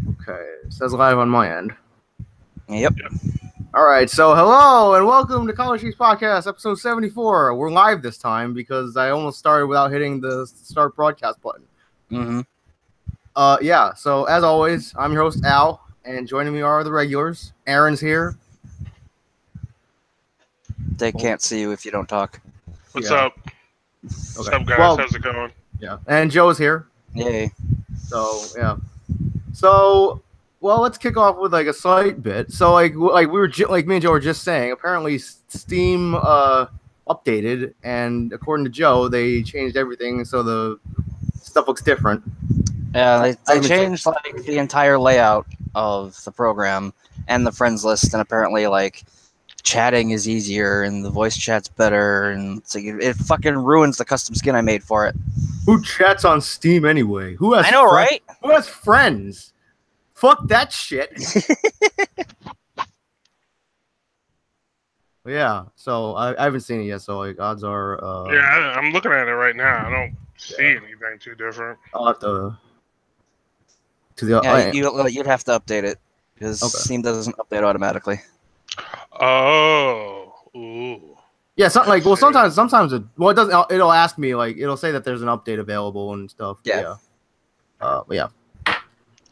Okay, it says live on my end. Yep. All right, so hello and welcome to College Cheese Podcast, episode 74. We're live this time because I almost started without hitting the start broadcast button. Mm-hmm. Yeah, so as always, I'm your host, Al, and joining me are the regulars. Aaron's here. They can't see you if you don't talk. What's Yeah. up? What's Okay. up, guys? Well, How's it going? yeah, and Joe's here. Yay. So, yeah. So, well, let's kick off with like a slight bit. So, like we were like me and Joe were just saying, apparently Steam updated, and according to Joe, they changed everything so the stuff looks different. Yeah, I they haven't changed like the entire layout of the program and the friends list, and apparently like chatting is easier and the voice chat's better, and it's like it fucking ruins the custom skin I made for it. Who chats on Steam anyway? Who has? I know, right? Who has friends? Fuck that shit. Yeah, so I haven't seen it yet. So like odds are. Yeah, I'm looking at it right now. I don't see anything too different. I'll have to the. Yeah, you'd have to update it because Okay. Steam doesn't update automatically. Oh, ooh. Yeah, something like well, See. sometimes it doesn't. It'll ask me like it'll say that there's an update available and stuff. Yeah. But yeah.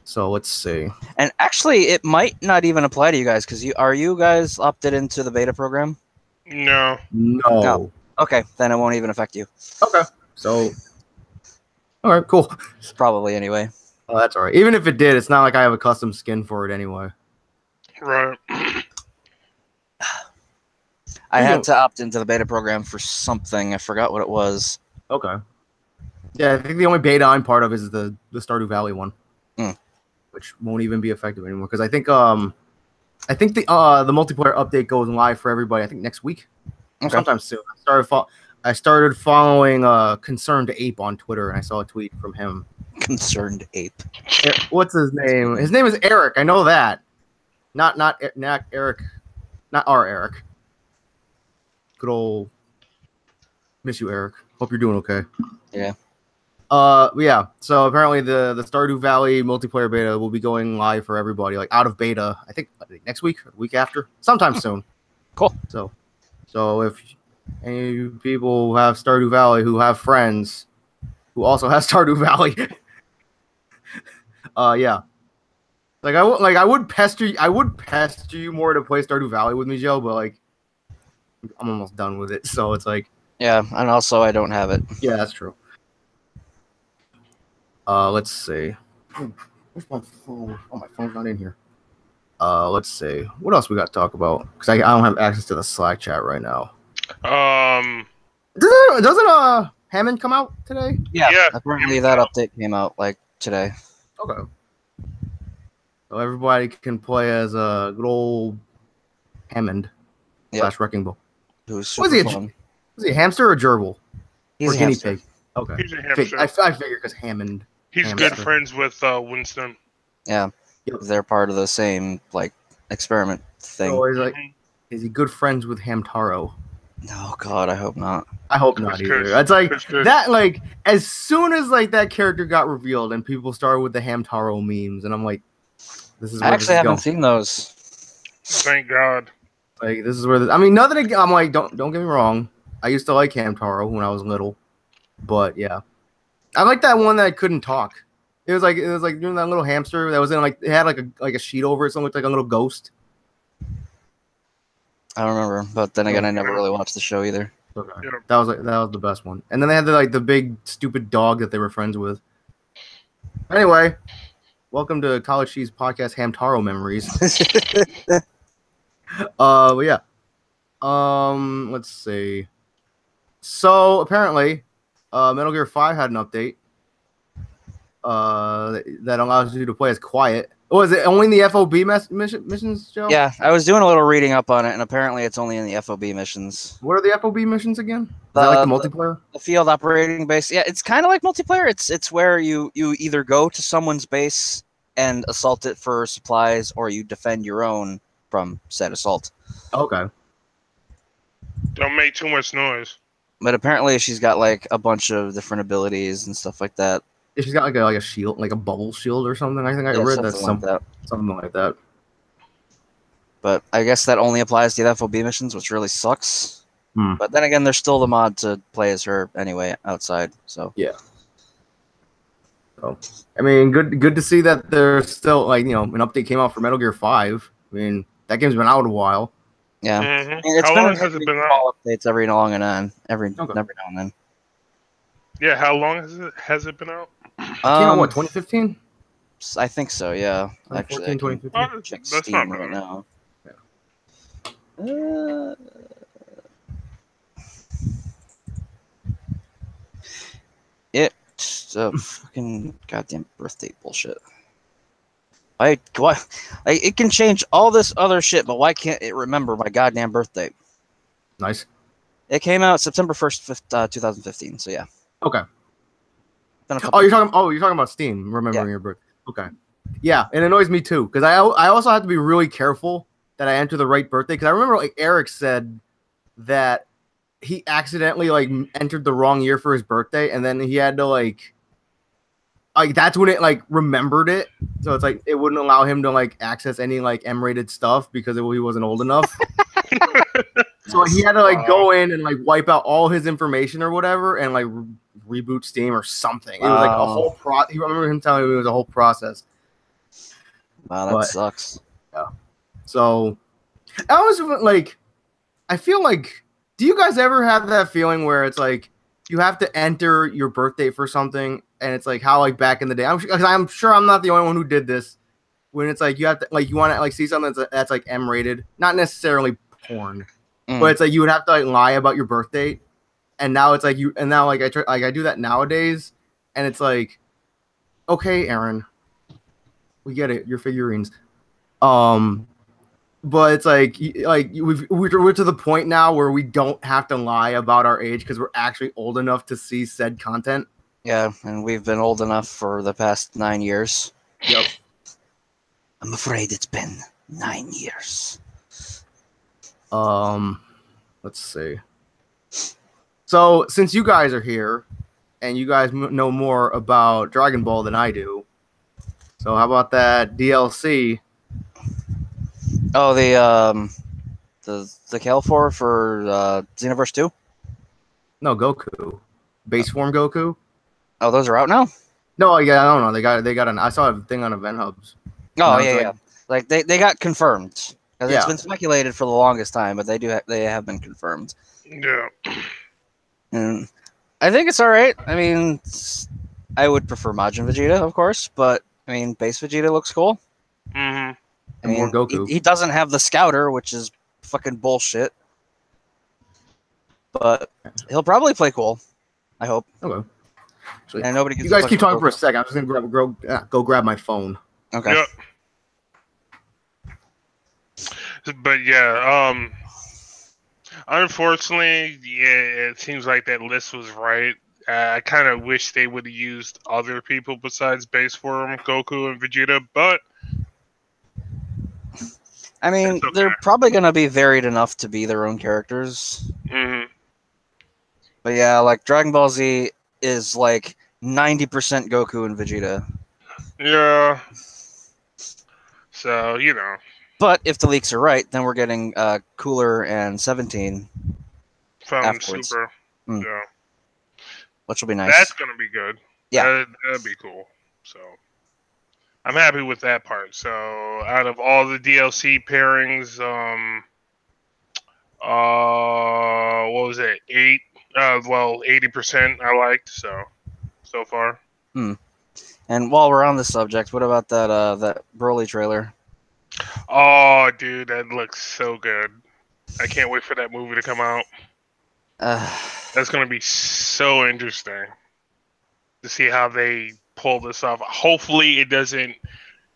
So let's see. And actually, it might not even apply to you guys because are you guys opted into the beta program? No. No. Okay, then it won't even affect you. Okay. So. All right. Cool. Probably anyway. Oh, that's all right. Even if it did, it's not like I have a custom skin for it anyway. Right. I had to opt into the beta program for something. I forgot what it was. Okay. Yeah, I think the only beta I'm part of is the Stardew Valley one, which won't even be effective anymore because I think the multiplayer update goes live for everybody. I think next week, sometime soon. I started following Concerned Ape on Twitter, and I saw a tweet from him. Concerned Ape. What's his name? His name is Eric. I know that. Not Eric. Not our Eric. Good old. Miss you, Eric. Hope you're doing okay. Yeah. Yeah. So apparently the Stardew Valley multiplayer beta will be going live for everybody, like out of beta. I think next week, or the week after, sometime soon. Cool. So if any people who have Stardew Valley who have friends who also have Stardew Valley, yeah. I would pester you more to play Stardew Valley with me, Joe, but like I'm almost done with it, so it's like Yeah, and also I don't have it. yeah, that's true. Let's see. Where's my phone? Oh, my phone's not in here. Let's see. What else we got to talk about? Because I don't have access to the Slack chat right now. Doesn't Hammond come out today? Yeah. Apparently that update came out like today. Okay. So everybody can play as a good old Hammond / Wrecking Ball. Who's Was super he fun. Was he a hamster or gerbil? He's or a guinea hamster. pig? Okay. He's a hamster. I figured because Hammond. He's hamster. good friends with Winston. Yeah. Yep. They're part of the same like experiment thing. So he's like, is he good friends with Hamtaro? Oh God, I hope not. I hope not either. It's like that. Like as soon as like that character got revealed and people started with the Hamtaro memes, and I'm like, this is. I where actually this is haven't going. seen those. Thank God. Like this is where I mean, nothing. I'm like, don't get me wrong. I used to like Hamtaro when I was little, but yeah, I like that one that couldn't talk. It was like doing that little hamster that was in like it had like a sheet over it, so it looked like a little ghost. I don't remember, but then again, I never really watched the show either. Okay. Yeah. That was the best one. And then they had the big stupid dog that they were friends with. Anyway, welcome to College Cheese Podcast Hamtaro Memories. But yeah. Let's see. So apparently, Metal Gear 5 had an update. That allows you to play as Quiet. Oh, is it only in the FOB missions, Joe? Yeah, I was doing a little reading up on it, and apparently it's only in the FOB missions. What are the FOB missions again? Is that like the multiplayer? The field operating base. Yeah, it's kind of like multiplayer. It's where you either go to someone's base and assault it for supplies, or you defend your own from said assault. Okay. Don't make too much noise. But apparently she's got like a bunch of different abilities and stuff like that. she's got like a shield, like a bubble shield or something. I think I read that something like that. But I guess that only applies to the FOB missions, which really sucks. But then again, there's still the mod to play as her anyway outside. So yeah. So I mean, good to see that there's still like an update came out for Metal Gear 5. I mean, that game's been out a while. Yeah. Mm-hmm. I mean, How long has it been out? Updates every now and then. Yeah, how long has it been out? It came out, what, 2015? I think so, yeah. 2014, Actually, 2015. Check That's Steam not right bad. now. It's fucking goddamn birthday bullshit. Why? It can change all this other shit, but why can't it remember my goddamn birthday? Nice. It came out September 1st, 2015. So yeah. Okay. You're talking about Steam remembering your birthday. Okay. Yeah, it annoys me too because I also have to be really careful that I enter the right birthday because I remember like Eric said that he accidentally like entered the wrong year for his birthday and then he had to like that's when it like remembered it, so it's like it wouldn't allow him to like access any like M-rated stuff because he wasn't old enough. So he had to like go in and like wipe out all his information or whatever and like reboot Steam or something. It was like a whole I remember him telling me it was a whole process. Wow, that sucks. Yeah. So I always like I feel like, do you guys ever have that feeling where it's like you have to enter your birthday for something and it's like how like back in the day, I'm sure I'm not the only one who did this, when it's like you have to like you want to like see something that's like M-rated, not necessarily porn, but it's like you would have to like lie about your birth date, and now it's like I do that nowadays, and it's like, okay, Aaron, we get it, your figurines, but it's like we're to the point now where we don't have to lie about our age because we're actually old enough to see said content. Yeah, and we've been old enough for the past 9 years. Yep. I'm afraid it's been 9 years. Let's see. So since you guys are here, and you guys know more about Dragon Ball than I do, so how about that DLC? Oh, the Calfor for Xenoverse 2? No, Goku. Base form Goku. Oh, those are out now? No, yeah, I don't know. They got I saw a thing on Event Hubs. Oh, yeah. Like they got confirmed. Because it's been speculated for the longest time, but they have been confirmed. Yeah. And I think it's all right. I mean, I would prefer Majin Vegeta, of course, but I mean, base Vegeta looks cool. Mm-hmm. I mean, more Goku. He doesn't have the Scouter, which is fucking bullshit. But he'll probably play cool. I hope. Okay. So, and nobody gets you guys keep talking for a second. I'm just gonna go grab my phone. Okay. Yep. But yeah, unfortunately, it seems like that list was right. I kind of wish they would have used other people besides base form Goku and Vegeta, but I mean, they're probably going to be varied enough to be their own characters. Mm-hmm. But yeah, like Dragon Ball Z is like 90% Goku and Vegeta. Yeah. So, you know. But if the leaks are right, then we're getting Cooler and 17 from afterwards. Super. Yeah. Which will be nice. That's going to be good. Yeah. That'd be cool. So, I'm happy with that part. So, out of all the DLC pairings, what was it? 80% I liked, so far. And while we're on the subject, what about that Broly trailer? Oh, dude, that looks so good. I can't wait for that movie to come out. That's going to be so interesting to see how they pull this off. Hopefully it doesn't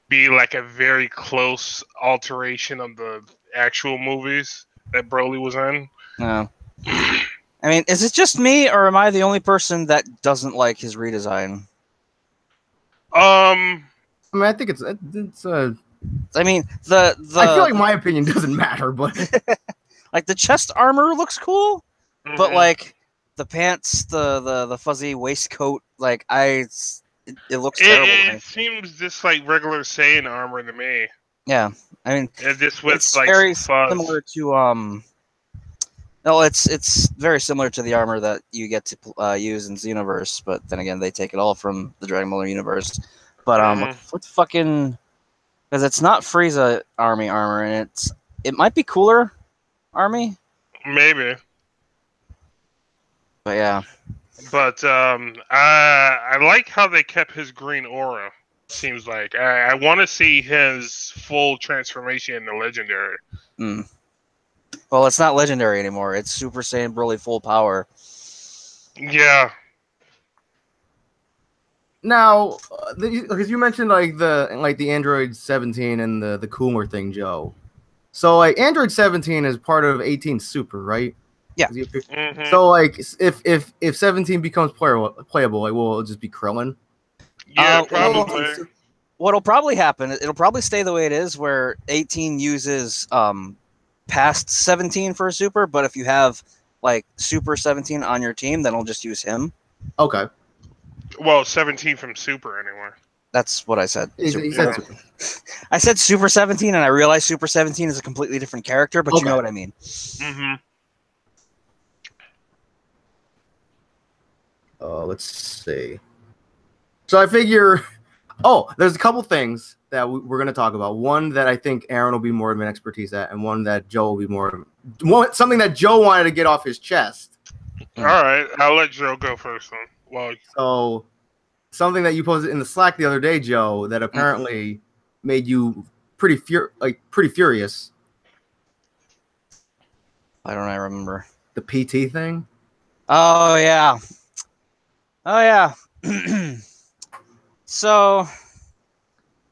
be like a very close alteration of the actual movies that Broly was in. No. I mean, is it just me, or am I the only person that doesn't like his redesign? I mean, I think it's I mean, the I feel like my opinion doesn't matter, but like the chest armor looks cool, but like the pants, the fuzzy waistcoat, like I it looks terrible. It seems just like regular Saiyan armor to me. Yeah, I mean, just with it's like very fuzz. similar to No, it's very similar to the armor that you get to use in Xenoverse, but then again, they take it all from the Dragon Ball universe. But what the fucking? Because it's not Frieza army armor, and it might be cooler army. Maybe. But yeah. But I like how they kept his green aura. Seems like I want to see his full transformation in the legendary. Mm. Well, it's not legendary anymore. It's Super Saiyan Broly full power. Yeah. Now, because you mentioned like the Android 17 and the cooler thing, Joe. So like Android 17 is part of 18 Super, right? Yeah. Mm-hmm. So like if 17 becomes playable, like will it just be Krillin? Yeah, probably. What'll probably happen? It'll probably stay the way it is, where 18 uses past 17 for a super, but if you have like Super 17 on your team, then it'll just use him. Okay. Well, 17 from Super anyway. That's what I said. He said Super. I said Super 17, and I realized Super 17 is a completely different character, but you know what I mean. Mm-hmm. Let's see. So I figure, there's a couple things that we're going to talk about. One that I think Aaron will be more of an expertise at, and one that Joe will be something that Joe wanted to get off his chest. All right, I'll let Joe go first then. Well, so something that you posted in the Slack the other day, Joe, that apparently made you pretty furious. Why don't I remember? The PT thing? Oh, yeah. So,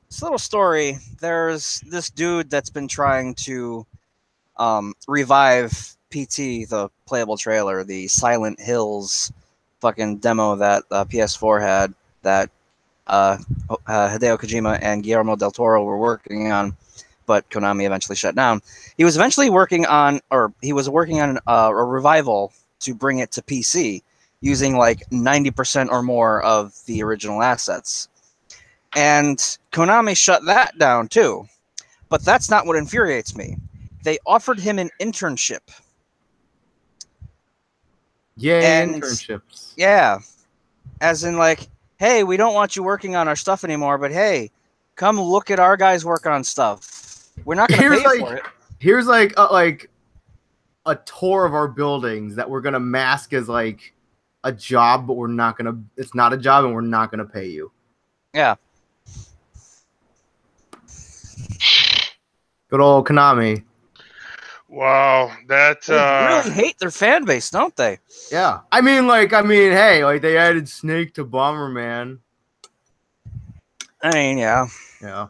this little story, there's this dude that's been trying to revive PT, the playable trailer, the Silent Hills fucking demo that PS4 had that Hideo Kojima and Guillermo del Toro were working on, but Konami eventually shut down. He was working on a revival to bring it to PC using like 90% or more of the original assets. And Konami shut that down too. But that's not what infuriates me. They offered him an internship. Yeah, internships. Yeah. As in like, hey, we don't want you working on our stuff anymore, but hey, come look at our guys work on stuff. We're not going to pay for it. Here's like a tour of our buildings that we're going to mask as like a job, but it's not a job and we're not going to pay you. Yeah. Good old Konami. Wow, they really hate their fan base, don't they? Yeah. I mean, hey, like they added Snake to Bomberman. I mean, yeah. Yeah.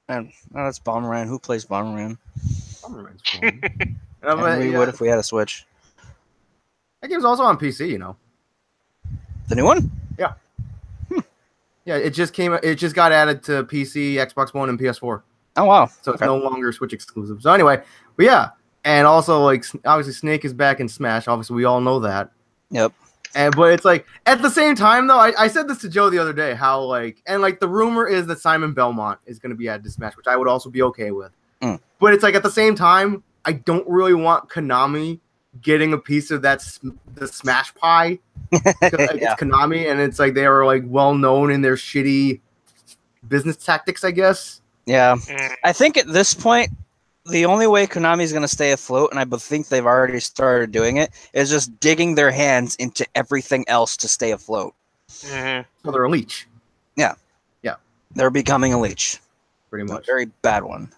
And that's Bomberman. Who plays Bomberman? Bomberman's fun. We would if we had a Switch. That game's also on PC, you know. The new one? Yeah. Yeah, it just got added to PC, Xbox One, and PS4. Oh, wow. So it's no longer Switch exclusive. So anyway, but yeah. And also, like, obviously Snake is back in Smash. Obviously, we all know that. Yep. But it's like, at the same time, though, I said this to Joe the other day, how, like, and, like, the rumor is that Simon Belmont is going to be added to Smash, which I would also be okay with. But it's like, at the same time, I don't really want Konami getting a piece of the Smash pie. It's Konami, and it's like they are, like, well-known in their shitty business tactics, I guess. Yeah. I think at this point, the only way Konami is going to stay afloat, and I think they've already started doing it, is just digging their hands into everything else to stay afloat. Mm-hmm. So they're a leech. Yeah. Yeah. They're becoming a leech. Pretty much. A very bad one.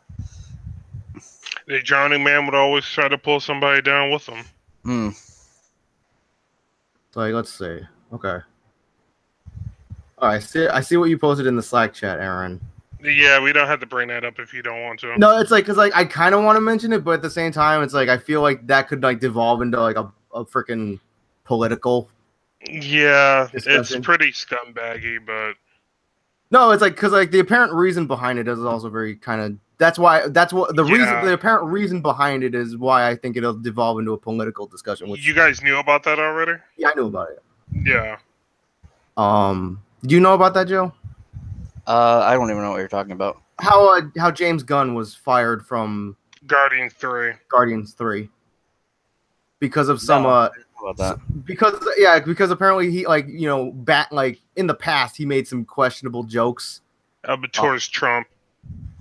The Johnny Man would always try to pull somebody down with him. So, like, let's see. Okay. All right. I see what you posted in the Slack chat, Aaron. Yeah, we don't have to bring that up if you don't want to. No, it's like, because like I kind of want to mention it, but at the same time, it's like I feel like that could like devolve into like a freaking political. Yeah, discussion. It's pretty scumbaggy, but no, it's like because like the apparent reason behind it is also very kind of. That's what the apparent reason behind it is why I think it'll devolve into a political discussion. You guys knew about that already? Yeah, I knew about it. Yeah. Do you know about that, Joe? I don't even know what you're talking about. How James Gunn was fired from Guardians 3 because of some about that. because apparently he in the past he made some questionable jokes towards Trump.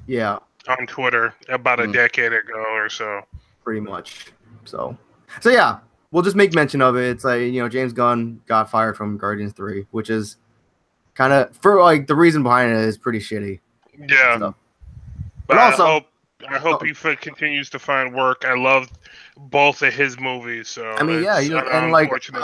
Yeah. On Twitter about a decade ago or so. Pretty much. So yeah, we'll just make mention of it. It's like, James Gunn got fired from Guardians 3, which is kind of, for like, the reason behind it is pretty shitty. Yeah. But also, I hope he continues to find work. I love both of his movies. So I mean, yeah, and like, and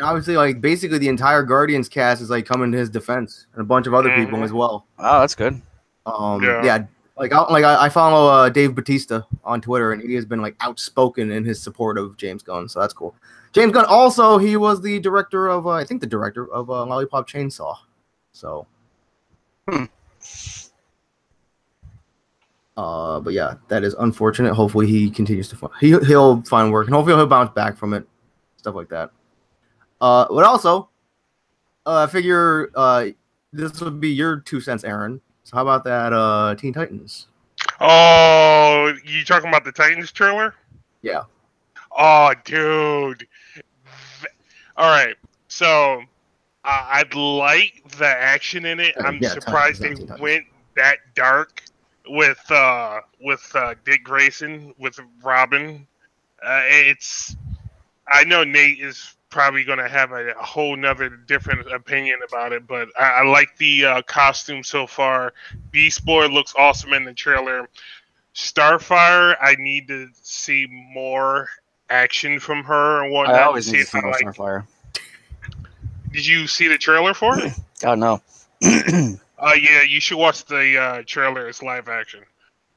obviously, like, basically the entire Guardians cast is like coming to his defense, and a bunch of other people as well. Oh, that's good. Yeah. I follow Dave Bautista on Twitter, and he has been like outspoken in his support of James Gunn, so that's cool. James Gunn also, he was the director of Lollipop Chainsaw. So, but yeah, that is unfortunate. Hopefully, he continues to he'll find work, and hopefully he'll bounce back from it, stuff like that. But also, I figure this would be your 2 cents, Aaron. So how about that Teen Titans? Oh, you talking about the Titans trailer? Yeah. Oh, dude. All right. So I'd like the action in it. I'm surprised they went that dark with Dick Grayson, with Robin. I know Nate is probably going to have a whole nother different opinion about it, but I like the costume so far. Beast Boy looks awesome in the trailer. Starfire, I need to see more action from her and whatnot. I always need to see more Starfire. Did you see the trailer for it? Oh, no. Yeah, you should watch the trailer. It's live action.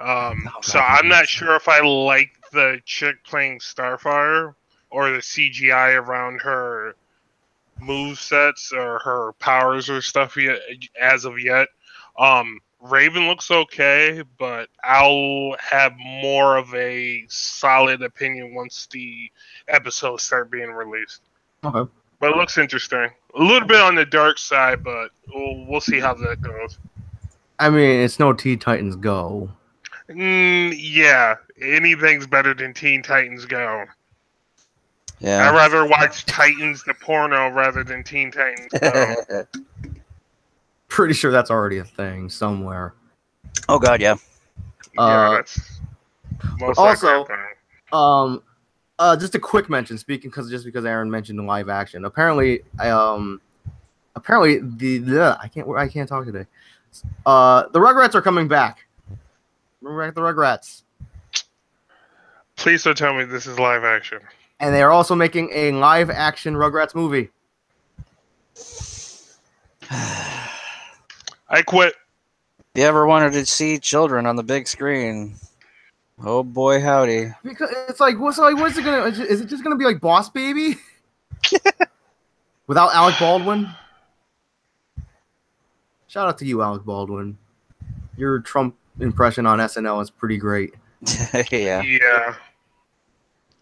So I'm not sure if I like the chick playing Starfire or the CGI around her movesets or her powers or stuff yet, as of yet. Raven looks okay, but I'll have more of a solid opinion once the episodes start being released. Okay. But it looks interesting. A little bit on the dark side, but we'll see how that goes. I mean, it's no Teen Titans Go. Yeah, anything's better than Teen Titans Go. Yeah. I'd rather watch Titans the porno rather than Teen Titans Go. Pretty sure that's already a thing somewhere. Oh God, yeah. Yeah, that's most also, just a quick mention. Because Aaron mentioned the live action. Apparently, I can't talk today. The Rugrats are coming back. Remember the Rugrats? Please don't tell me this is live action. And they are also making a live action Rugrats movie. I quit. If you ever wanted to see children on the big screen, oh boy, howdy! Because it's like, what's it gonna? Is it just gonna be like Boss Baby without Alec Baldwin? Shout out to you, Alec Baldwin. Your Trump impression on SNL is pretty great. Yeah. Yeah.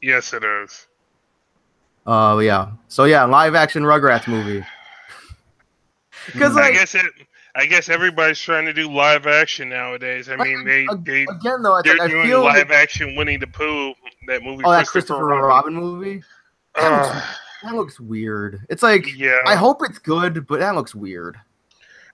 Yes, it is. Yeah. So yeah, live action Rugrats movie. Because I guess everybody's trying to do live action nowadays. I mean, they're doing live action Winnie the Pooh, that movie. Oh, that Christopher Robin movie. That looks weird. It's like, yeah. I hope it's good, but that looks weird.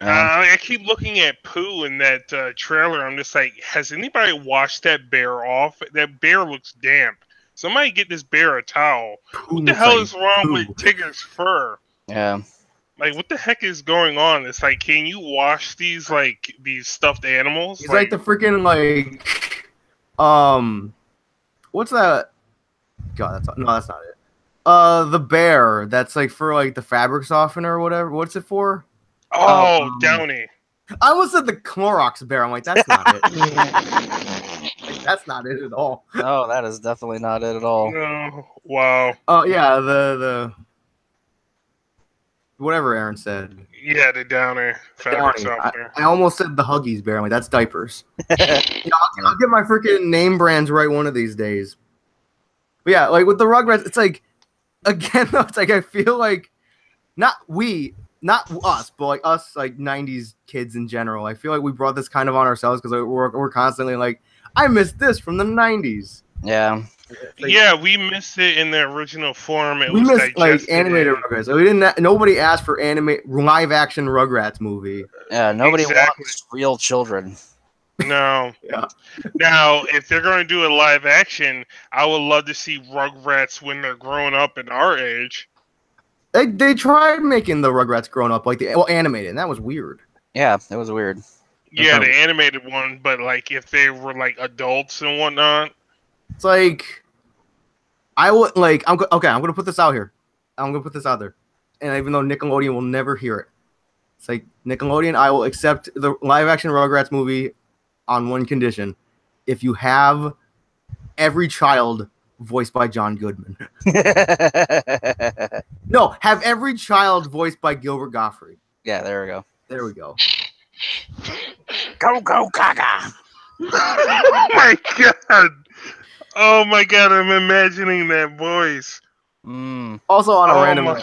I keep looking at Pooh in that trailer. I'm just like, has anybody washed that bear off? That bear looks damp. Somebody get this bear a towel. What the hell is wrong with Tigger's fur? Yeah. Like, what the heck is going on? It's like, can you wash these stuffed animals? It's like the freaking, what's that? God, that's not it. The bear that's like for like the fabric softener or whatever. What's it for? Oh, Downy. I almost said the Clorox bear. I'm like, that's not it. That's not it at all. No, that is definitely not it at all. No. Wow. Oh yeah, the whatever Aaron said. Yeah, the Downy fabric softener. I almost said the Huggies bear. I'm like, that's diapers. I'll get my freaking name brands right one of these days. But yeah, like with the Rugrats, it's like, again though, it's like I feel like not we. not us, but like us, like 90s kids in general. I feel like we brought this kind of on ourselves because we're constantly like, I missed this from the 90s. Yeah. Like, yeah, we missed it in the original form. We missed like animated Rugrats. So we didn't. Nobody asked for live action Rugrats movie. Yeah, nobody wants real children. No. Yeah. Now, if they're going to do a live action, I would love to see Rugrats when they're growing up in our age. They tried making the Rugrats grown up, like animated, and that was weird. Yeah, it was weird. Yeah, the animated one, but like if they were like adults and whatnot. It's like I would like. I'm gonna put this out here. I'm gonna put this out there, and even though Nickelodeon will never hear it, it's like Nickelodeon. I will accept the live action Rugrats movie on one condition: if you have every child voiced by John Goodman. No, have every child voiced by Gilbert Gottfried. Yeah, there we go. There we go. Go, Gaga! Oh my god! Oh my god! I'm imagining that voice. Also, on a random,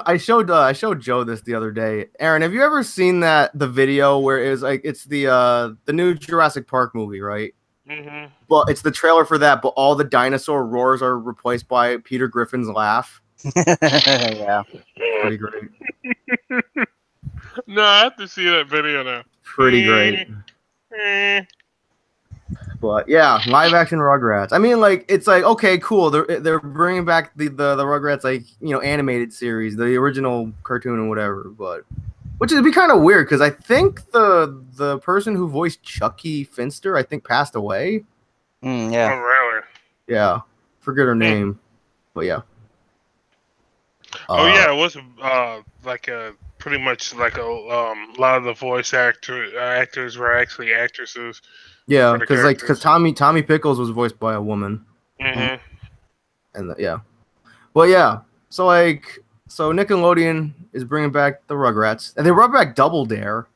I showed Joe this the other day. Aaron, have you ever seen the video where it was like it's the new Jurassic Park movie, right? Mm-hmm. Well, it's the trailer for that, but all the dinosaur roars are replaced by Peter Griffin's laugh. Yeah, pretty great. No, I have to see that video now. Pretty great. But yeah, live action Rugrats. I mean, like it's like okay, cool. They're bringing back the Rugrats like animated series, the original cartoon and whatever. But which would be kind of weird because I think the person who voiced Chucky Finster passed away. Yeah. Oh really? Yeah, forget her name, but yeah. Oh yeah, it was like a pretty much like a lot of the voice actors were actually actresses. Yeah, because Tommy Pickles was voiced by a woman. Mm-hmm. And yeah, well yeah. So Nickelodeon is bringing back the Rugrats, and they brought back Double Dare.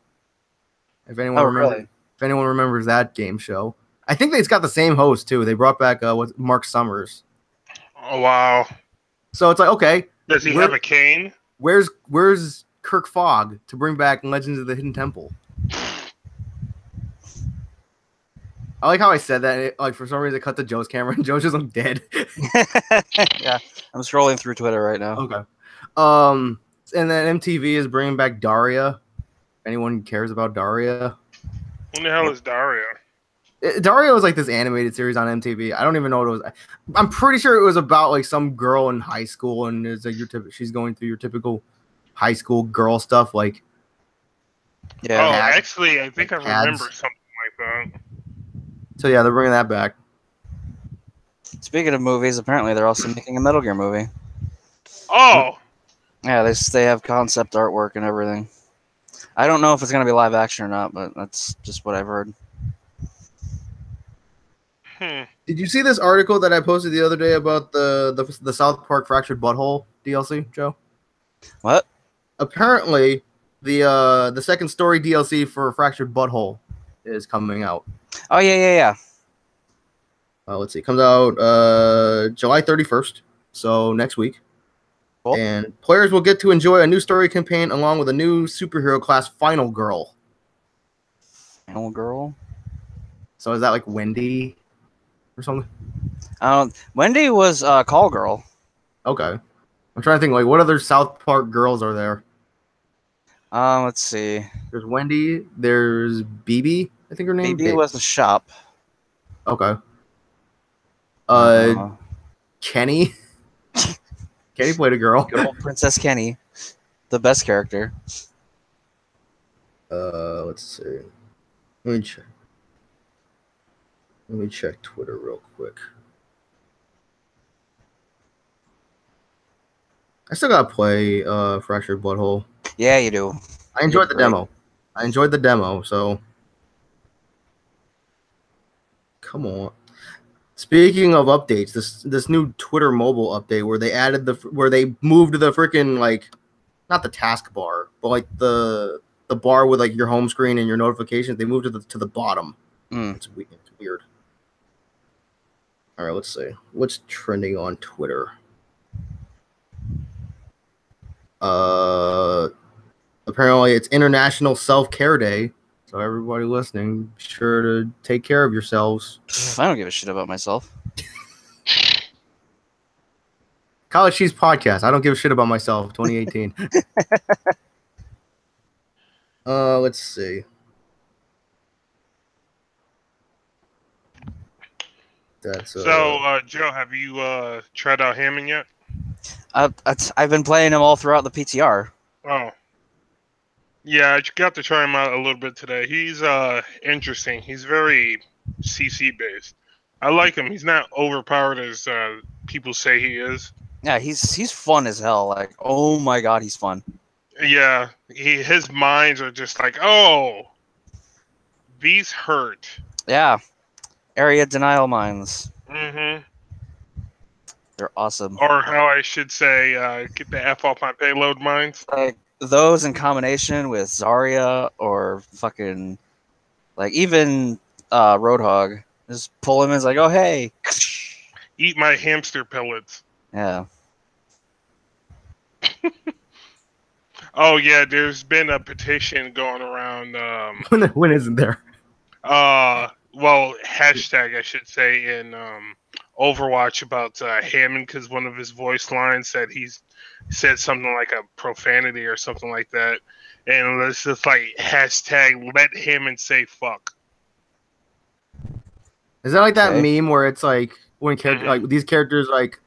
If anyone remembers that game show, I think it's got the same host too. They brought back Mark Summers. Oh wow! So it's like okay. Does he have a cane? Where's Kirk Fogg to bring back Legends of the Hidden Temple? I like how I said that. Like for some reason, it cut to Joe's camera, and Joe's just like dead. Yeah, I'm scrolling through Twitter right now. Okay. And then MTV is bringing back Daria. If anyone cares about Daria? Who the hell is Daria? Daria was like this animated series on MTV. I don't even know what it was. I'm pretty sure it was about like some girl in high school, and it's like she's going through your typical high school girl stuff. Like, yeah. Oh, actually, I think I remember something like that. So yeah, they're bringing that back. Speaking of movies, apparently they're also making a Metal Gear movie. Oh. Yeah, they have concept artwork and everything. I don't know if it's gonna be live action or not, but that's just what I've heard. Did you see this article that I posted the other day about the South Park Fractured Butthole DLC, Joe? What? Apparently, the second story DLC for Fractured Butthole is coming out. Oh yeah. Let's see, it comes out July 31st, so next week. Cool. And players will get to enjoy a new story campaign along with a new superhero class, Final Girl. Final Girl? So is that like Wendy or something? Wendy was Call Girl. Okay. I'm trying to think, like, what other South Park girls are there? Let's see. There's Wendy. There's BB, I think her name. BB was the shop. Okay. Kenny. Kenny played a girl. Good old Princess Kenny. The best character. Let's see. Let me check Twitter real quick. I still gotta play Fractured Butthole. Yeah, you do. I enjoyed the demo. So come on. Speaking of updates, this new Twitter mobile update where they moved the freaking like not the taskbar, but like the bar with like your home screen and your notifications, they moved to the bottom. It's weird. All right, let's see. What's trending on Twitter? apparently it's International Self-Care Day. So everybody listening, be sure to take care of yourselves. I don't give a shit about myself. College Cheese Podcast. I don't give a shit about myself. 2018. Let's see. That's so, Joe, have you tried out Hammond yet? I've been playing him all throughout the PTR. Oh. Yeah, I got to try him out a little bit today. He's interesting. He's very CC based. I like him. He's not overpowered as people say he is. Yeah, he's fun as hell. Like, oh my god, he's fun. Yeah, his minds are just like, oh, these hurt. Yeah, area denial mines. Mm-hmm. They're awesome. Or how I should say, get the F off my payload mines. Like those in combination with Zarya or fucking like even Roadhog. Just pull him and it's like, oh hey. Eat my hamster pellets. Yeah. Oh yeah, there's been a petition going around. when isn't there? Well, hashtag I should say in Overwatch about Hammond because one of his voice lines said he's said something like a profanity or something like that, and it's just like hashtag let Hammond say fuck. Is that like that meme where it's like when like these characters like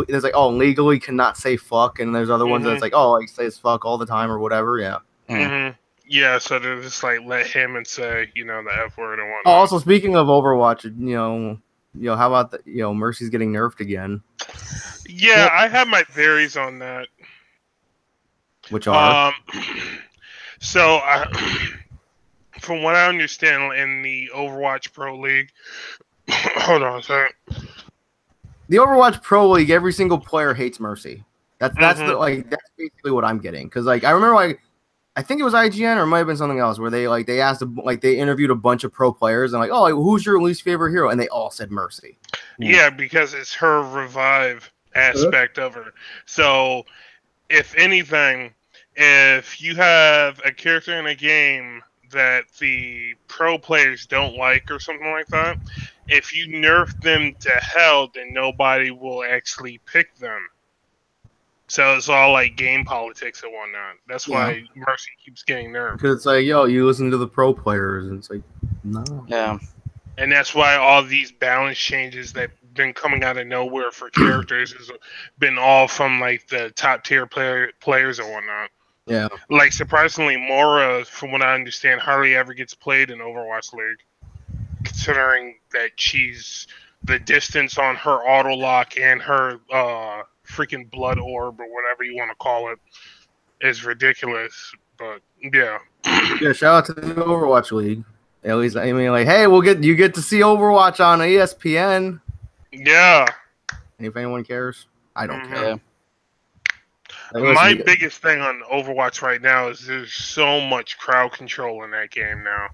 there's like legally cannot say fuck, and there's other ones that's like like says fuck all the time or whatever. Yeah. Mm-hmm. Yeah. So they're just like let Hammond say the F word and whatnot. Oh, also speaking of Overwatch, how about the Mercy's getting nerfed again? Yeah, I have my theories on that. Which are so from what I understand in the Overwatch Pro League, hold on a second. The Overwatch Pro League, every single player hates Mercy. That's that's basically what I'm getting. Because I remember I think it was IGN or it might have been something else where they asked they interviewed a bunch of pro players and who's your least favorite hero, and they all said Mercy. Yeah, because it's her revive aspect of her. So if anything, if you have a character in a game that the pro players don't like or something like that, if you nerf them to hell, then nobody will actually pick them. So it's all like game politics and whatnot. That's why Mercy keeps getting nerfed. Because it's like, you listen to the pro players, and it's like, no. Yeah. And that's why all these balance changes that been coming out of nowhere for characters has been all from like the top tier players and whatnot. Yeah. Like surprisingly, Mora, from what I understand, hardly ever gets played in Overwatch League, considering that she's the distance on her auto lock and her freaking blood orb or whatever you want to call it is ridiculous. But yeah. Yeah. Shout out to the Overwatch League. At least hey, you get to see Overwatch on ESPN. Yeah. And if anyone cares, I don't care. My biggest thing on Overwatch right now is there's so much crowd control in that game now.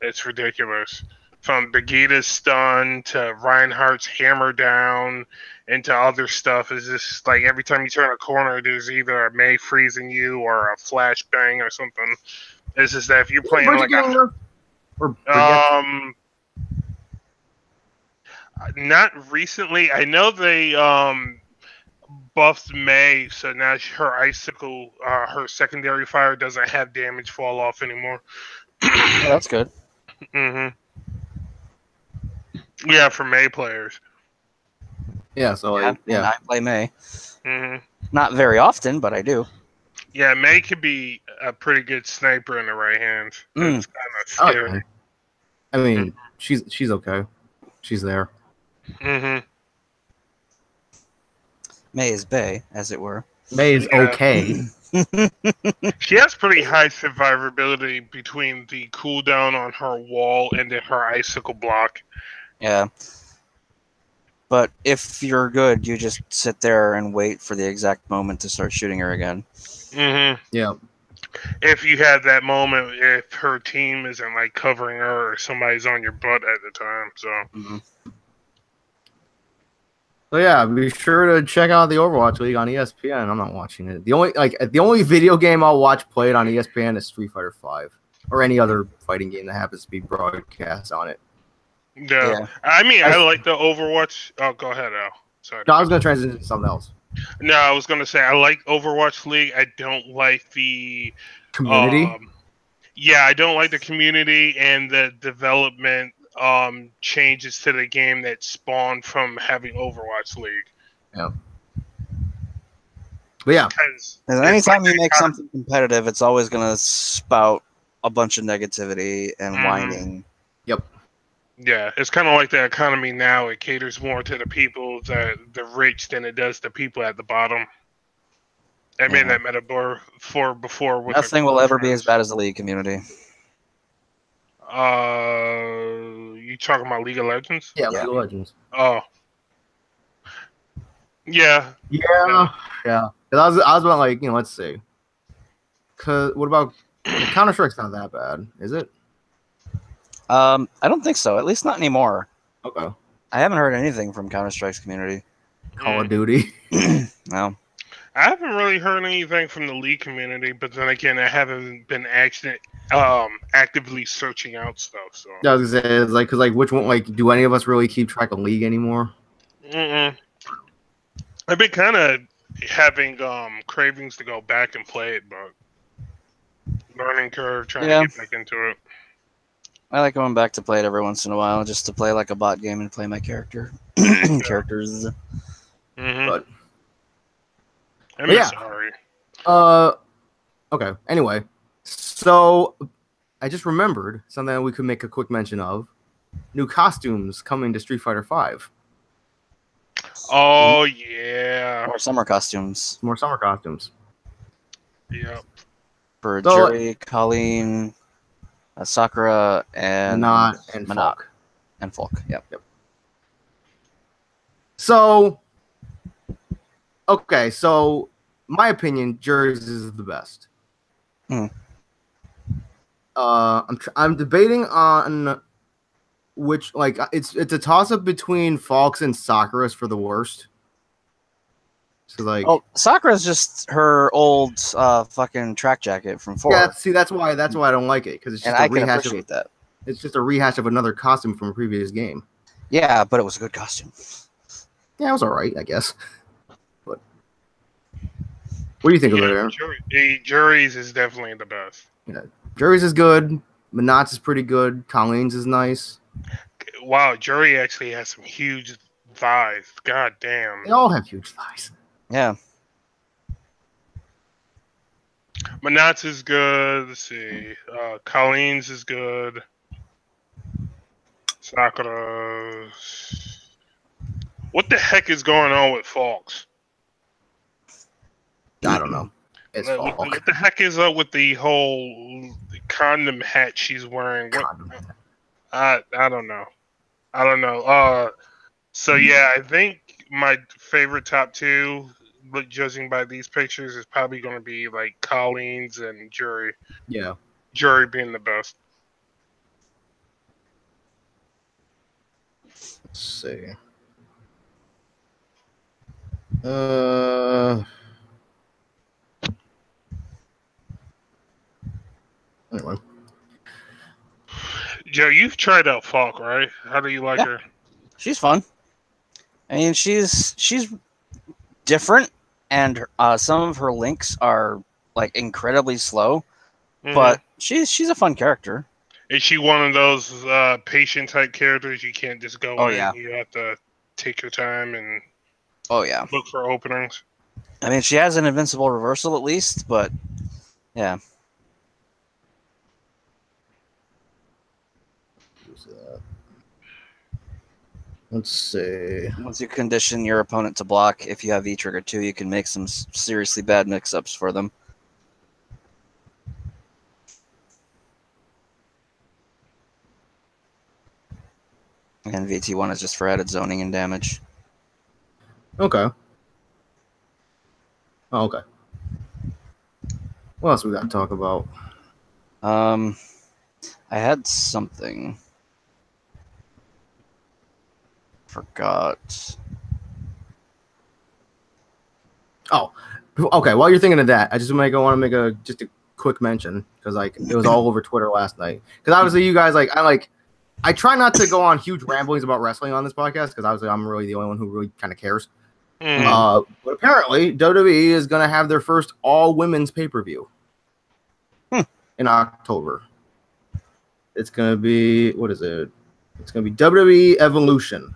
It's ridiculous. From Brigida's stun to Reinhardt's hammer down into other stuff. It's just like every time you turn a corner, there's either a Mei freezing you or a flashbang or something. It's just that if you're playing not recently. I know they buffed Mei, so now her icicle, her secondary fire doesn't have damage fall off anymore. Oh, that's good. Yeah, for Mei players. Yeah, so I play Mei. Mm-hmm. Not very often, but I do. Yeah, Mei could be a pretty good sniper in the right hand. It's kind of scary. I mean, she's okay. She's there. Mei is Bay, as it were. Mei is okay. She has pretty high survivability between the cooldown on her wall and then her icicle block. Yeah. But if you're good, you just sit there and wait for the exact moment to start shooting her again. Yeah. If you have that moment, if her team isn't like covering her or somebody's on your butt at the time, so. So yeah, be sure to check out the Overwatch League on ESPN. I'm not watching it. The only video game I'll watch played on ESPN is Street Fighter V, or any other fighting game that happens to be broadcast on it. Yeah. I mean, I like the Overwatch. Oh, go ahead, Al. Sorry. No, I was gonna transition to something else. No, I was gonna say I like Overwatch League. I don't like the community. Yeah, I don't like the community and the development changes to the game that spawned from having Overwatch League. Yeah. But yeah, because anytime you make something competitive, it's always gonna spout a bunch of negativity and whining. Yep. Yeah, it's kind of like the economy now. It caters more to the people, the rich, than it does the people at the bottom. I made that metaphor before. With nothing will ever be as bad as the League community. You talking about League of Legends? Yeah, League of Legends. Oh. Yeah. Yeah. I was about let's see. Cause what about Counter Strike's not that bad, is it? I don't think so. At least not anymore. Okay. I haven't heard anything from Counter Strike's community. Call of Duty. No. I haven't really heard anything from the League community, but then again, I haven't been actively searching out stuff. So yeah, I was gonna say, it's because which one? Do any of us really keep track of League anymore? I've been kind of having cravings to go back and play it, but learning curve, trying to get back into it. I like going back to play it every once in a while, just to play like a bot game and play my characters. But sorry. Okay. Anyway, so I just remembered something that we could make a quick mention of: new costumes coming to Street Fighter V. Oh yeah. More summer costumes. Yep. For Juri, Colleen, Sakura, and Menat and Folk. Yep. So, okay, so my opinion, Juri's is the best. I'm debating on which, it's a toss up between Falk's and Sakura's for the worst. So Sakura's just her old fucking track jacket from 4. Yeah, see, that's why I don't like it, because it's just a rehash of that. It's just a rehash of another costume from a previous game. Yeah, but it was a good costume. Yeah, it was alright, I guess. But what do you think of it, Aaron? Juri's is definitely the best. Yeah, Juri's is good. Menat's is pretty good. Colleen's is nice. Wow, Juri actually has some huge thighs. God damn. They all have huge thighs. Yeah. Menat's is good. Let's see. Colleen's is good. Sakura. What the heck is going on with Falks? I don't know. It's Falk. What the heck is up with the whole condom hat she's wearing? I don't know. So yeah, I think my favorite top 2, judging by these pictures, is probably going to be Colleen's and Juri. Yeah. Juri being the best. Let's see. Anyway. Joe, you've tried out Falk, right? How do you like her? She's fun. I mean, she's different, and some of her links are incredibly slow, but she's a fun character. Is she one of those patient type characters? You can't just go in. Yeah. You have to take your time and look for openings. I mean, she has an invincible reversal at least, but yeah. Let's see. Once you condition your opponent to block, if you have E-Trigger too, you can make some seriously bad mix-ups for them. And VT1 is just for added zoning and damage. Okay. Oh, okay. What else we got to talk about? I had something. Forgot. Oh, okay. While you're thinking of that, I just want to make a quick mention because like it was all over Twitter last night. Because obviously you guys I try not to go on huge ramblings about wrestling on this podcast because obviously I'm really the only one who really kind of cares. But apparently WWE is gonna have their first all women's pay-per-view in October. It's gonna be what is it? It's gonna be WWE Evolution,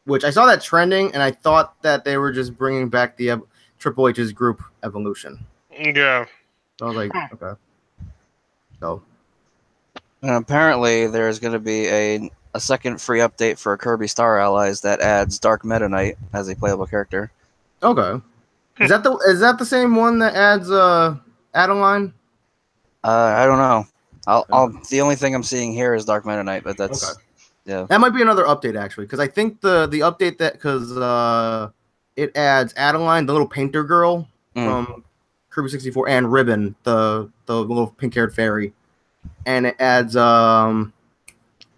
which I saw that trending, and I thought that they were just bringing back the Triple H's group Evolution. Yeah. So I was like, okay. So. And apparently, there's going to be a second free update for Kirby Star Allies that adds Dark Meta Knight as a playable character. Okay. Is that the same one that adds Adeline? I don't know. The only thing I'm seeing here is Dark Meta Knight, but that's okay. Yeah. That might be another update actually, because I think the update it adds Adeline, the little painter girl from Kirby 64, and Ribbon, the little pink-haired fairy, and it adds the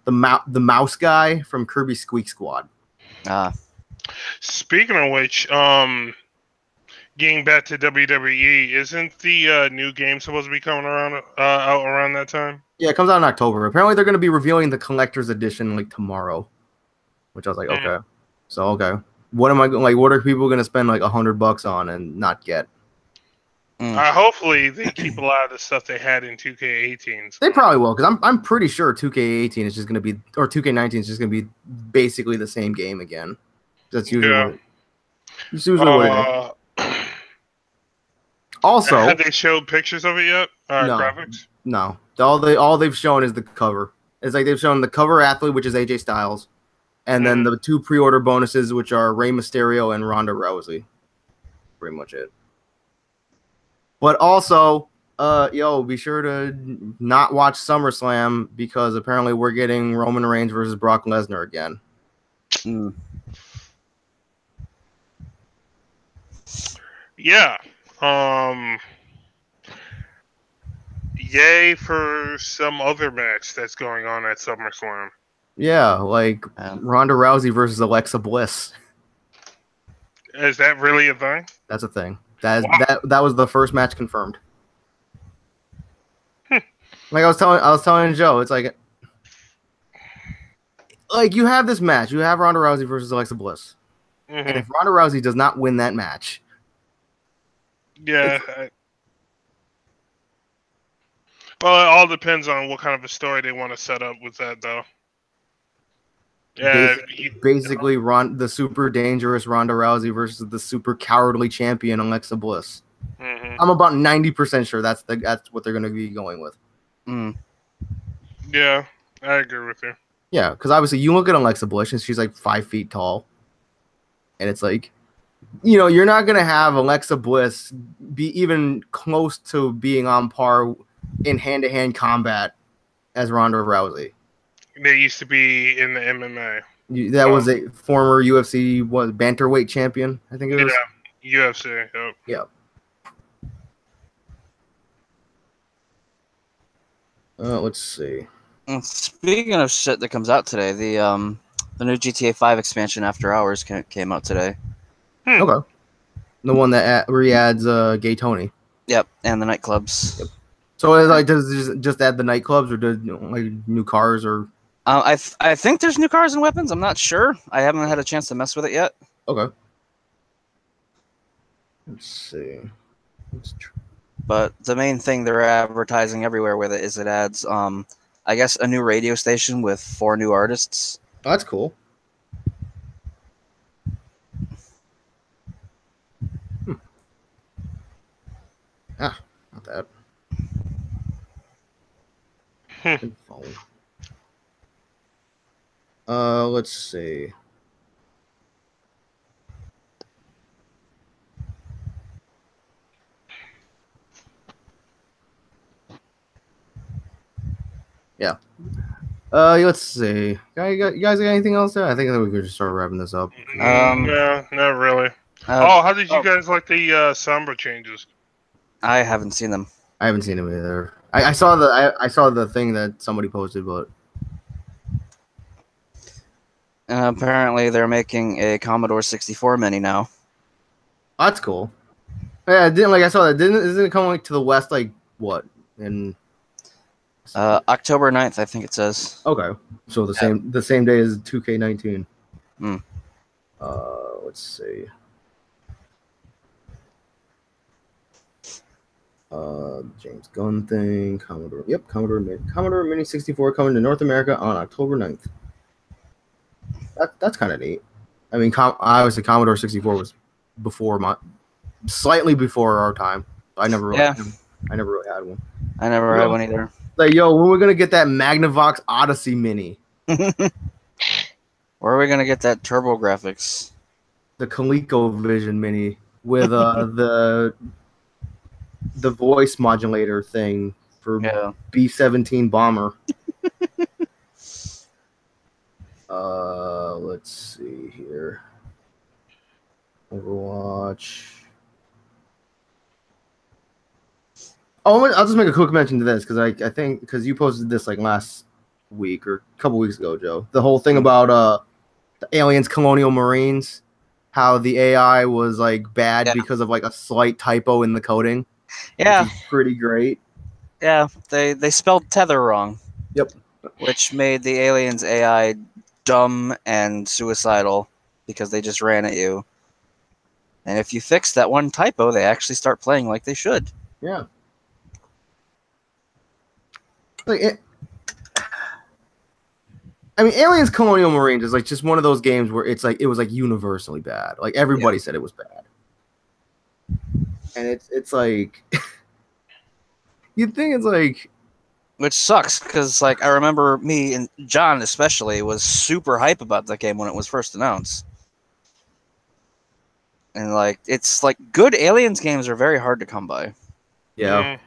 mouse guy from Kirby Squeak Squad. Speaking of which, getting back to WWE, isn't the new game supposed to be coming out around that time? Yeah, it comes out in October. Apparently, they're going to be revealing the collector's edition like tomorrow, which I was like, okay. So okay, what are people going to spend like $100 on and not get? Hopefully, they keep a lot of the stuff they had in 2K18. They probably will, because I'm pretty sure 2K18 is just going to be, or 2K19 is just going to be basically the same game again. That's usually what it is. Also, have they showed pictures of it yet? Graphics? No. All they've shown is the cover. It's like they've shown the cover athlete, which is AJ Styles, and then the 2 pre-order bonuses, which are Rey Mysterio and Ronda Rousey. Pretty much it. But also, be sure to not watch SummerSlam because apparently we're getting Roman Reigns versus Brock Lesnar again. Yeah. Yay for some other match that's going on at SummerSlam. Yeah, like Ronda Rousey versus Alexa Bliss. Is that really a thing? That's a thing. That was the first match confirmed. Like I was telling Joe, it's like you have this match. You have Ronda Rousey versus Alexa Bliss. And if Ronda Rousey does not win that match, well, it all depends on what kind of a story they want to set up with that, though. Yeah, basically, the super dangerous Ronda Rousey versus the super cowardly champion Alexa Bliss. I'm about 90% sure that's what they're going to be going with. Yeah, I agree with you. Yeah, because obviously you look at Alexa Bliss and she's like 5 feet tall, and it's like, you're not going to have Alexa Bliss be even close to being on par in hand-to-hand combat as Ronda Rousey. They used to be in the MMA. That was a former UFC bantamweight champion, I think it was. Yeah, UFC. Yep. Yeah. Let's see. Speaking of shit that comes out today, the new GTA 5 expansion After Hours came out today. Okay. The one that re-adds Gay Tony. Yep, and the nightclubs. Yep. So does it just add the nightclubs, or does new cars, or? I think there's new cars and weapons. I'm not sure. I haven't had a chance to mess with it yet. Okay. Let's see. But the main thing they're advertising everywhere with it is it adds, I guess, a new radio station with 4 new artists. Oh, that's cool. Ah, not that. Let's see. Yeah. Let's see. You guys got anything else there? I think we could just start wrapping this up. No, not really. How did you guys like the Sombra changes? I haven't seen them. I haven't seen them either. I saw the thing that somebody posted, but apparently they're making a Commodore 64 Mini now. That's cool. Yeah, it didn't like I saw that. Isn't it come like to the west like what in October 9th, I think it says. Okay, so the same day as 2K19. Hmm. Let's see. James Gunn thing, Commodore. Yep, Commodore Mini 64 coming to North America on October 9th. That's kind of neat. I mean, obviously Commodore 64 was slightly before our time. I never really had one. I never had one either. Like, yo, when we're gonna get that Magnavox Odyssey Mini? Where are we gonna get that TurboGrafx? The ColecoVision Mini with the voice modulator thing for B-17 bomber. Let's see here. Overwatch. Oh, I'll just make a quick mention to this because I think because you posted this like last week or a couple weeks ago, Joe. The whole thing about the aliens, colonial marines, how the AI was like bad because of like a slight typo in the coding. Yeah, which is pretty great. Yeah, they spelled tether wrong. Yep. Which made the aliens AI dumb and suicidal because they just ran at you. And if you fix that one typo, they actually start playing like they should. Yeah. Like I mean, Aliens Colonial Marines is like just one of those games where it's like it was like universally bad. Like everybody said it was bad. And it's like you'd think it's like, which sucks because like I remember me and John especially was super hype about that game when it was first announced. And like it's like good Aliens games are very hard to come by. Yeah.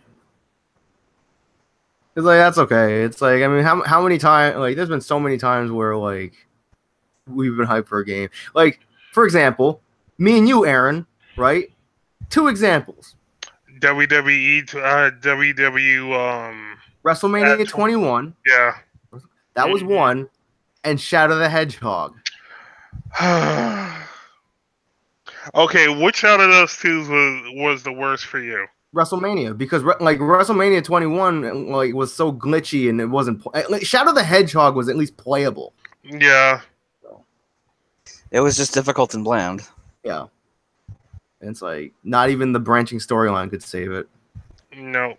It's like that's okay. It's like I mean how many times like there's been so many times where like we've been hyped for a game. Like for example, me and you, Aaron, right? 2 examples. WWE WrestleMania 21. Yeah. That was one. And Shadow the Hedgehog. Okay, which out of those two was the worst for you? WrestleMania, because like WrestleMania 21 like was so glitchy and it wasn't like, Shadow the Hedgehog was at least playable. Yeah. So. It was just difficult and bland. Yeah. And it's like not even the branching storyline could save it. No.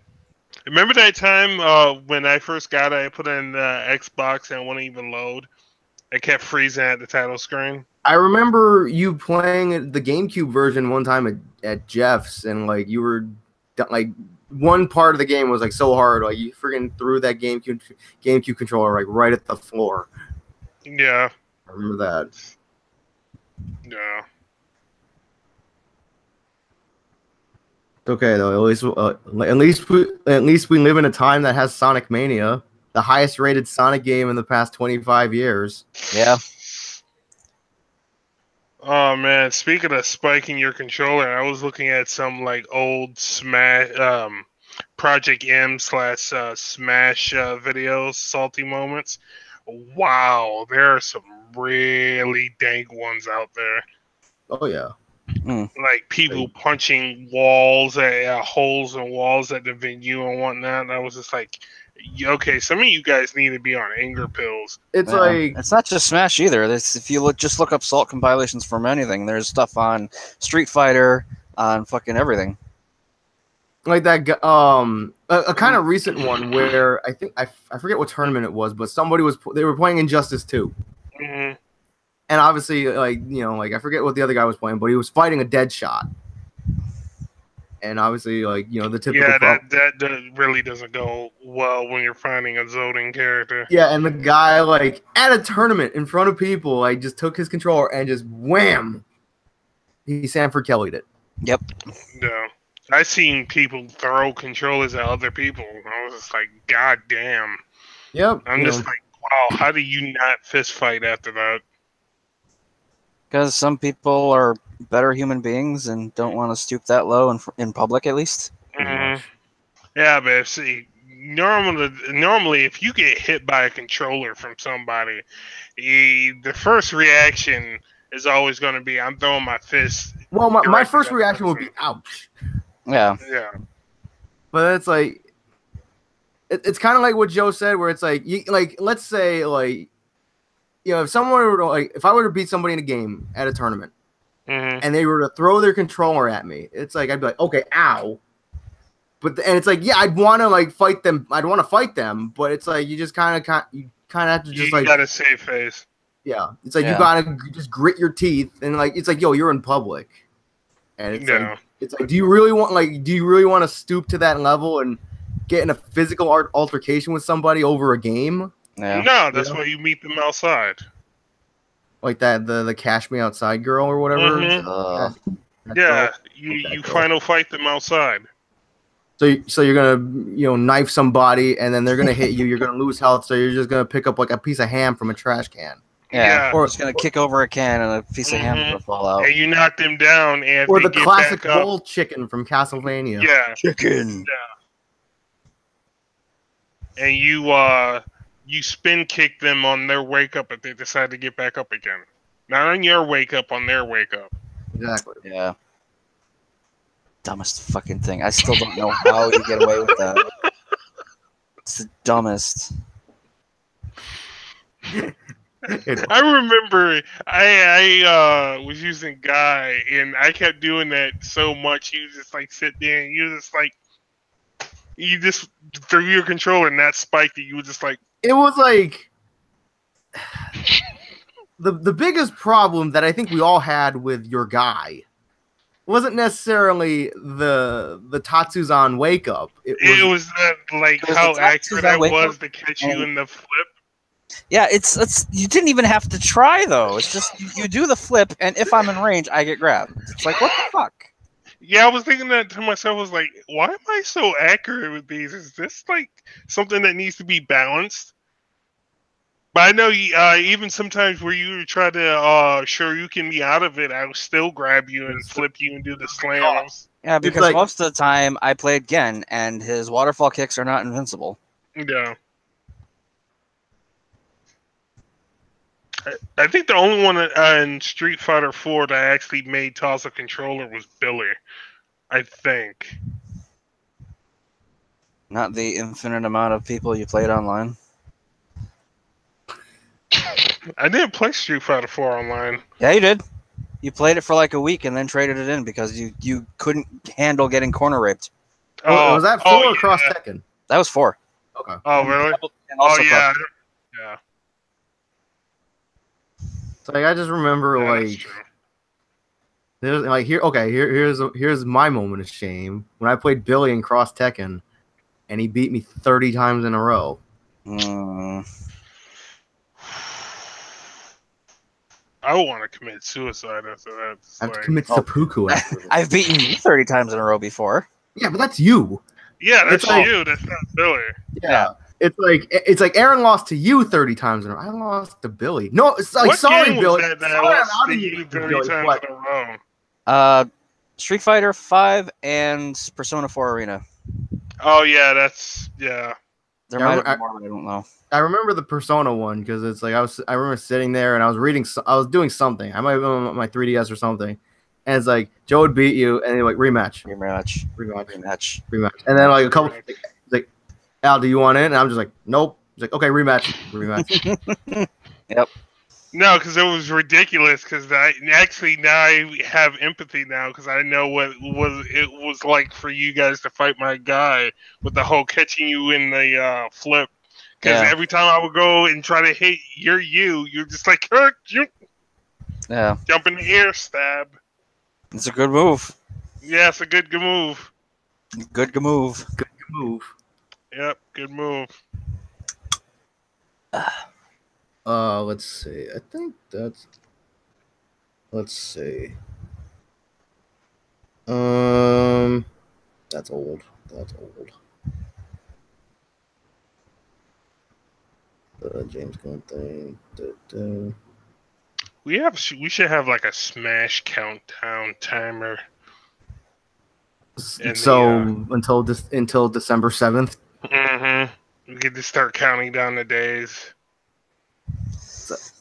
Remember that time when I first got it, I put in the Xbox and it wouldn't even load? It kept freezing at the title screen. I remember you playing the GameCube version one time at Jeff's, and like you were like one part of the game was like so hard, like you freaking threw that GameCube controller like right at the floor. Yeah, I remember that. Yeah. It's okay though. At least we live in a time that has Sonic Mania, the highest rated Sonic game in the past 25 years. Yeah. Oh man, speaking of spiking your controller, I was looking at some like old Smash Project M / Smash videos, salty moments. Wow, there are some really dank ones out there. Oh yeah. Like people punching walls at holes in walls at the venue and whatnot. And I was just like, okay, some of you guys need to be on anger pills. It's like it's not just Smash either. If you just look up Salt compilations from anything, there's stuff on Street Fighter, on fucking everything. Like that a kind of recent one where I think I forget what tournament it was, but they were playing Injustice 2. Mm-hmm. And obviously, like, you know, like I forget what the other guy was playing, but he was fighting a Deadshot. And obviously, like, you know, the typical... Yeah, that really doesn't go well when you're finding a Zoden character. Yeah, and the guy, like, at a tournament in front of people, like, just took his controller and just wham! He Sanford Kelly'd it. Yep. Yeah. I seen people throw controllers at other people. I was just like, God damn. Yep. I'm just like, wow, how do you not fist fight after that? Because some people are better human beings and don't want to stoop that low in public, at least. Mm-hmm. Yeah, but see, normally, if you get hit by a controller from somebody, the first reaction is always going to be, I'm throwing my fist Well, my first reaction would be ouch. Yeah. Yeah. But it's like, it's kind of like what Joe said, where it's like, let's say, like, if someone were to, like, if I were to beat somebody in a game at a tournament, and they were to throw their controller at me, it's like I'd be like, okay, ow. And it's like, yeah, I'd want to like fight them. I'd want to fight them, but it's like you just kind of have to just you gotta save face. Yeah, it's like you gotta just grit your teeth and like it's like, yo, you're in public, and it's like, do you really want to stoop to that level and get in a physical altercation with somebody over a game? Yeah. No, that's why you meet them outside. Like that, the Cash Me Outside girl or whatever. Yeah, you final fight them outside. So you're gonna knife somebody and then they're gonna hit you. You're gonna lose health, so you're just gonna pick up like a piece of ham from a trash can. Yeah, or it's gonna kick over a can and a piece of ham is gonna fall out. And you knock them down, and or the classic bowl chicken from Castlevania. Yeah, chicken. Yeah. And you spin kick them on their wake up if they decide to get back up again. Not on your wake up, on their wake up. Exactly. Yeah. Dumbest fucking thing. I still don't know how you get away with that. It's the dumbest. I remember I was using Guy, and I kept doing that so much. You just like sit there and you just threw your controller and that spiked it. You were just like, it was like the biggest problem that I think we all had with your Guy wasn't necessarily the Tatsuzan wake up. It was like how accurate I was to catch you in the flip. Yeah, it's you didn't even have to try though. It's just you do the flip, and if I'm in range, I get grabbed. It's like, what the fuck? Yeah, I was thinking that to myself. I was like, why am I so accurate with these? Is this like something that needs to be balanced? But I know even sometimes where you try to sure you can be out of it, I will still grab you and flip you and do the slams. Yeah, because most of the time I played Gen, and his waterfall kicks are not invincible. Yeah. I think the only one in Street Fighter 4 that actually made toss a controller was Billy. I think. Not the infinite amount of people you played online. I didn't play Street Fighter 4 online. Yeah, you did. You played it for like a week and then traded it in because you couldn't handle getting corner raped. Oh, was that 4 or Cross Tekken? That was 4. Okay. Oh, really? Yeah. Yeah. So like, I just remember there's like here's my moment of shame when I played Billy in Cross Tekken, and he beat me 30 times in a row. I want to commit suicide after that. I have to commit seppuku after this. I've beaten you 30 times in a row before. Yeah, but that's you. Yeah, that's you. That's not Billy. Yeah. It's like Aaron lost to you 30 times in a row. I lost to Billy. No, it's like, what sorry, game Billy. Was that I lost to you 30 times in a row? Street Fighter 5 and Persona 4 Arena. Oh yeah, there might have been more, but I don't know. I remember the Persona one because it's like I remember sitting there and I was doing something. I might have been on my 3DS or something, and it's like Joe would beat you, and they're like rematch, and then like a couple, like Al, do you want in? And I'm just like, nope. He's like, okay, rematch. Yep. No, because it was ridiculous. Because now I have empathy now because I know what it was like for you guys to fight my guy with the whole catching you in the flip. Because every time I would go and try to hit you're just like, jump in the air, stab. It's a good move. Yeah, it's a good move. Good move. Yep, good move. Let's see. I think that's. Let's see. That's old. James Gunn thing. We should have like a Smash countdown timer. Until December 7th. We get to start counting down the days.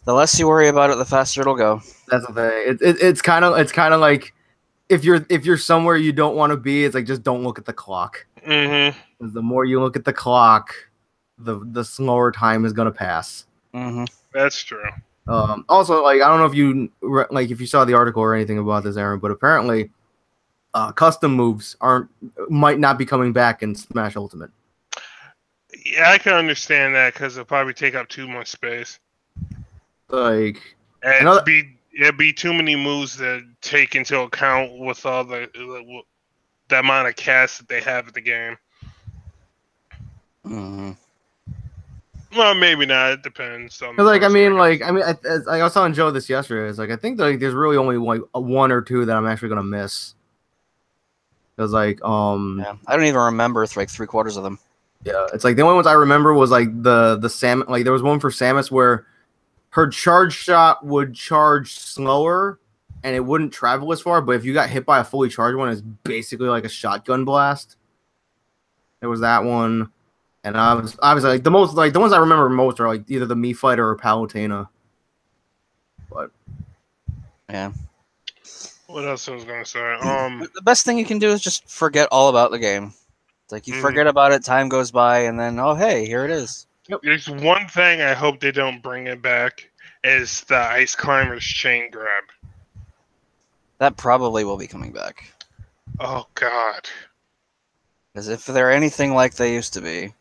The less you worry about it, the faster it'll go. That's the thing. It's kind of like if you're somewhere you don't want to be, it's like just don't look at the clock. Mm-hmm. The more you look at the clock, the slower time is gonna pass. Mm-hmm. That's true. Also, like I don't know if you saw the article or anything about this, Aaron, but apparently, custom moves might not be coming back in Smash Ultimate. Yeah, I can understand that because it'll probably take up too much space. Like, and it'd be too many moves to take into account with all the amount of cast that they have at the game. Mm-hmm. Well, maybe not. It depends. I was telling Joe this yesterday. It's like I think there's really only like one or two that I'm actually gonna miss. Because yeah, I don't even remember like 3/4 of them. Yeah, it's like the only ones I remember was like the Sam. Like there was one for Samus where her charge shot would charge slower and it wouldn't travel as far. But if you got hit by a fully charged one, it's basically like a shotgun blast. There was that one. And I was like the ones I remember most are like either the Mii Fighter or Palutena. But yeah. What else I was gonna say? The best thing you can do is just forget all about the game. It's like you forget about it, time goes by, and then oh hey, here it is. Yep. There's one thing I hope they don't bring it back is the Ice Climbers chain grab. That probably will be coming back. Oh God. As if they're anything like they used to be.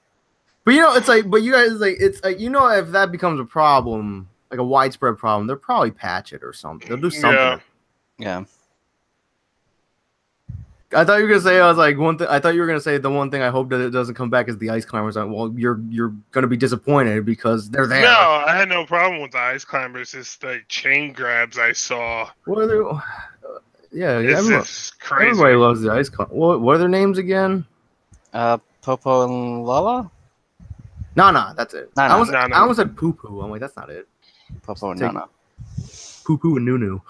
But it's like, but you guys it's like if that becomes a problem, like a widespread problem, they'll probably patch it or something. They'll do something. Yeah. I thought you were gonna say I thought you were gonna say the one thing I hope that it doesn't come back is the Ice Climbers. Like, well, you're gonna be disappointed because they're there. No, I had no problem with the Ice Climbers. It's the chain grabs I saw. What are they? Yeah, it's crazy. Everybody loves the Ice Climbers. What are their names again? Popo and Lala? Nana, that's it. Nana. I almost said Poo Poo. I'm like, that's not it. Popo and Nana. Poo Poo and Nunu.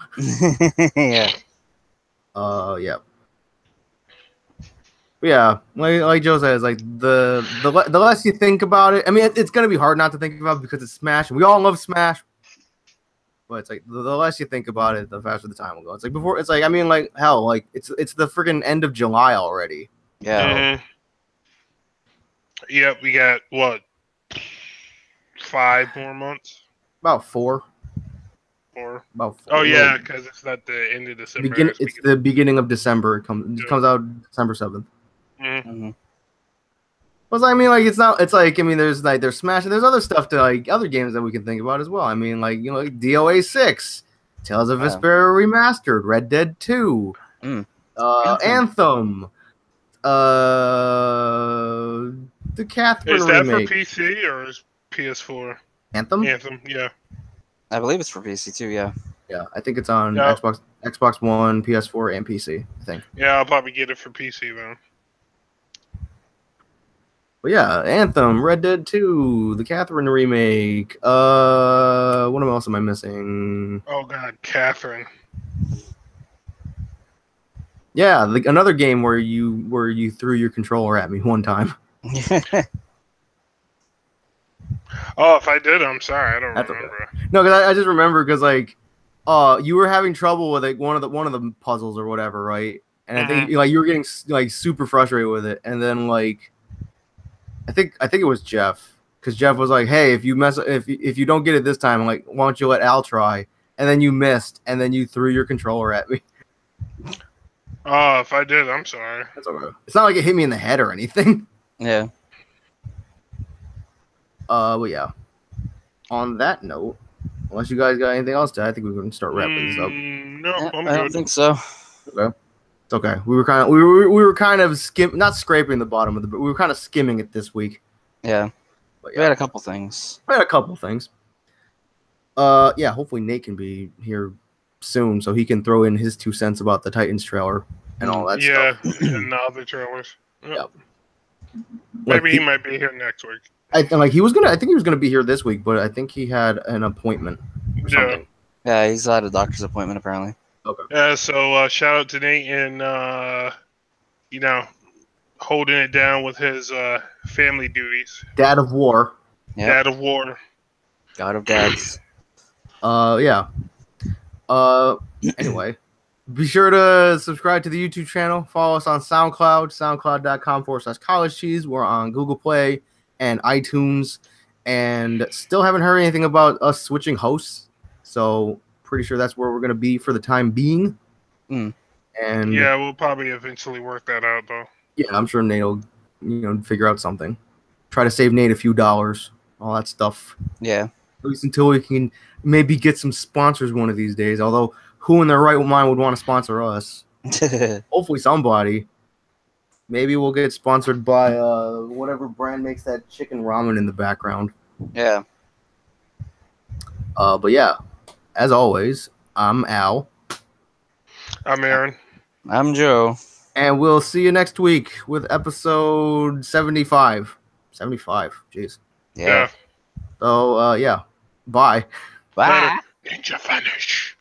Yeah. Yeah. Yeah, like Joe says, like the less you think about it, I mean, it's gonna be hard not to think about it because it's Smash, and we all love Smash. But it's like the less you think about it, the faster the time will go. It's like before. It's like I mean, like hell, like it's the freaking end of July already. Yeah. Mm-hmm. Yep, we got what 5 more months? About 4. 4. About 4. Oh yeah, because it's not the end of December. It's the beginning of December. It comes out December 7th. Mm-hmm. Well, I mean, like it's not. It's like I mean, there's Smash, and there's other stuff to like other games that we can think about as well. I mean, like like DOA 6, Tales of Vesperia Remastered, Red Dead 2, Anthem, the Catherine Is that remake. for PC or is PS4? Anthem, yeah. I believe it's for PC too. Yeah. Yeah, I think it's on Xbox One, PS4, and PC. I think. Yeah, I'll probably get it for PC though. But yeah, Anthem, Red Dead 2, the Catherine remake. What else am I missing? Oh God, Catherine. Yeah, another game where you threw your controller at me one time. Oh, if I did, I'm sorry. I don't remember. Okay. No, because I just remember because like, you were having trouble with like one of the puzzles or whatever, right? And I think like you were getting like super frustrated with it, and then like. I think it was Jeff, because Jeff was like, "Hey, if you don't get it this time, I'm like, why don't you let Al try?" And then you missed, and then you threw your controller at me. Oh, if I did, I'm sorry. That's okay. It's not like it hit me in the head or anything. Yeah. But yeah. On that note, unless you guys got anything else to, I think we're going to start wrapping this up. No, I'm I good. don't think so. Okay. It's okay. We were kind of not scraping the bottom of but we were kind of skimming it this week. Yeah. But We had a couple things. Yeah, hopefully Nate can be here soon so he can throw in his 2 cents about the Titans trailer and all that stuff. Yeah, and the other trailers. Yep. Maybe he might be here next week. I think he was gonna be here this week, but I think he had an appointment or something. Yeah, he's at a doctor's appointment apparently. Okay. Yeah, so shout out to Nate and holding it down with his family duties. Dad of War. Yep. Dad of War. God of Dads. Yeah. Anyway, Be sure to subscribe to the YouTube channel. Follow us on SoundCloud, soundcloud.com/collegecheese. We're on Google Play and iTunes. And still haven't heard anything about us switching hosts. So pretty sure that's where we're going to be for the time being. Mm. And yeah, we'll probably eventually work that out, though. Yeah, I'm sure Nate will, figure out something. Try to save Nate a few dollars, all that stuff. Yeah. At least until we can maybe get some sponsors one of these days. Although, who in their right mind would want to sponsor us? Hopefully somebody. Maybe we'll get sponsored by whatever brand makes that chicken ramen in the background. Yeah. But yeah, as always, I'm Al. I'm Aaron. I'm Joe. And we'll see you next week with episode 75. 75, jeez. Yeah. So, yeah. Bye. Bye. Ninja vanish.